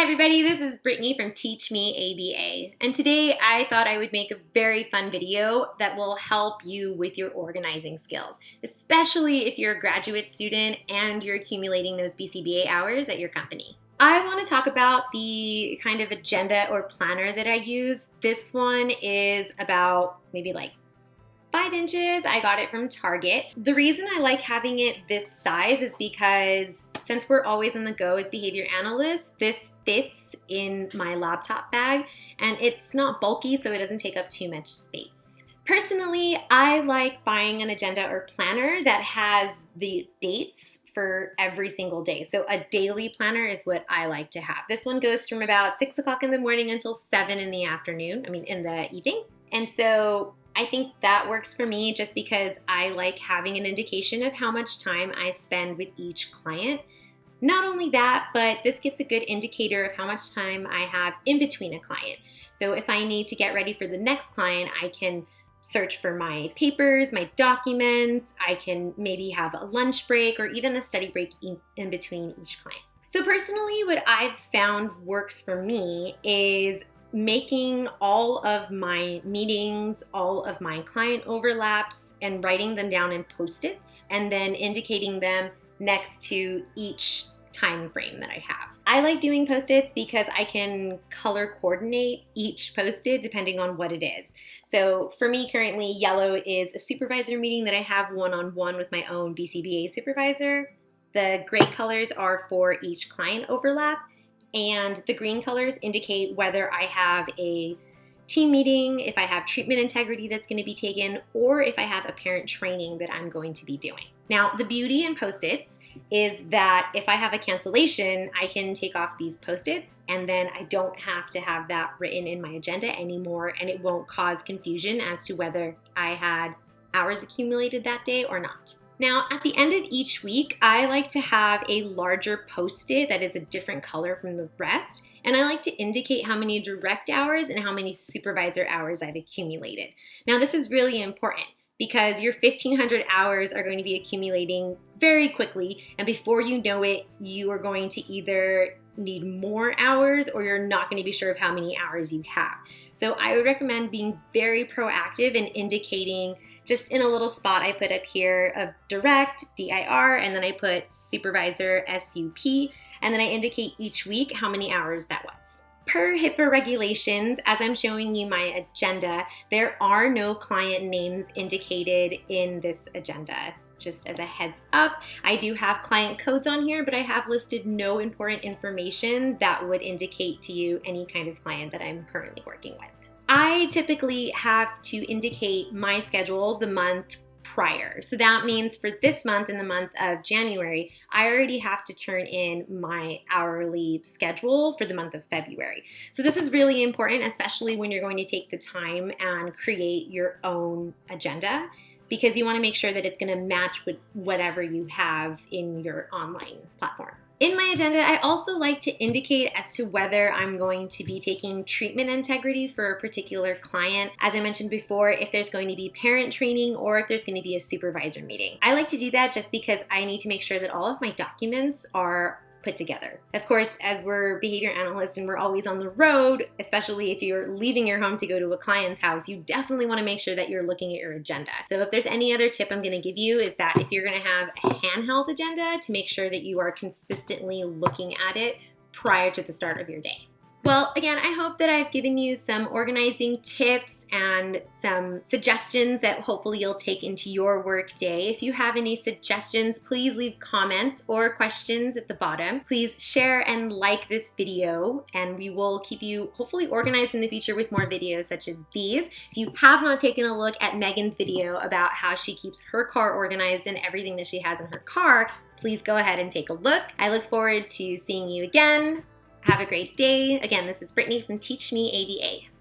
everybody, this is Brittany from Teach Me ABA, and today I thought I would make a very fun video that will help you with your organizing skills, especially if you're a graduate student and you're accumulating those BCBA hours at your company. I want to talk about the kind of agenda or planner that I use. This one is about maybe like 5 inches. I got it from Target. The reason I like having it this size is because since we're always on the go as behavior analysts, this fits in my laptop bag and it's not bulky, so it doesn't take up too much space. Personally, I like buying an agenda or planner that has the dates for every single day. So a daily planner is what I like to have. This one goes from about 6 o'clock in the morning until 7 in the afternoon, in the evening. And so I think that works for me just because I like having an indication of how much time I spend with each client. Not only that, but this gives a good indicator of how much time I have in between a client. So if I need to get ready for the next client, I can search for my papers, my documents, I can maybe have a lunch break or even a study break in between each client. So personally, what I've found works for me is making all of my meetings, all of my client overlaps, and writing them down in Post-its and then indicating them next to each time frame that I have. I like doing Post-its because I can color coordinate each Post-it depending on what it is. So for me currently, yellow is a supervisor meeting that I have one-on-one with my own BCBA supervisor. The gray colors are for each client overlap, and the green colors indicate whether I have a team meeting, if I have treatment integrity that's going to be taken, or if I have a parent training that I'm going to be doing. Now, the beauty in Post-its is that if I have a cancellation, I can take off these Post-its and then I don't have to have that written in my agenda anymore, and it won't cause confusion as to whether I had hours accumulated that day or not. Now, at the end of each week, I like to have a larger Post-it that is a different color from the rest, and I like to indicate how many direct hours and how many supervisor hours I've accumulated. Now, this is really important because your 1,500 hours are going to be accumulating very quickly, and before you know it, you are going to either need more hours or you're not going to be sure of how many hours you have. So I would recommend being very proactive and indicating just in a little spot I put up here of direct, DIR, and then I put supervisor, SUP, and then I indicate each week how many hours that was. Per HIPAA regulations, as I'm showing you my agenda, there are no client names indicated in this agenda. Just as a heads up, I do have client codes on here, but I have listed no important information that would indicate to you any kind of client that I'm currently working with. I typically have to indicate my schedule the month prior. So that means for this month, in the month of January, I already have to turn in my hourly schedule for the month of February. So this is really important, especially when you're going to take the time and create your own agenda, because you want to make sure that it's going to match with whatever you have in your online platform. In my agenda, I also like to indicate as to whether I'm going to be taking treatment integrity for a particular client. As I mentioned before, if there's going to be parent training or if there's going to be a supervisor meeting. I like to do that just because I need to make sure that all of my documents are put together. Of course, as we're behavior analysts and we're always on the road, especially if you're leaving your home to go to a client's house, you definitely want to make sure that you're looking at your agenda. So if there's any other tip I'm going to give you is that if you're going to have a handheld agenda, to make sure that you are consistently looking at it prior to the start of your day. Well, again, I hope that I've given you some organizing tips and some suggestions that hopefully you'll take into your work day. If you have any suggestions, please leave comments or questions at the bottom. Please share and like this video, and we will keep you hopefully organized in the future with more videos such as these. If you have not taken a look at Megan's video about how she keeps her car organized and everything that she has in her car, please go ahead and take a look. I look forward to seeing you again. Have a great day. Again, this is Brittany from Teach Me ABA.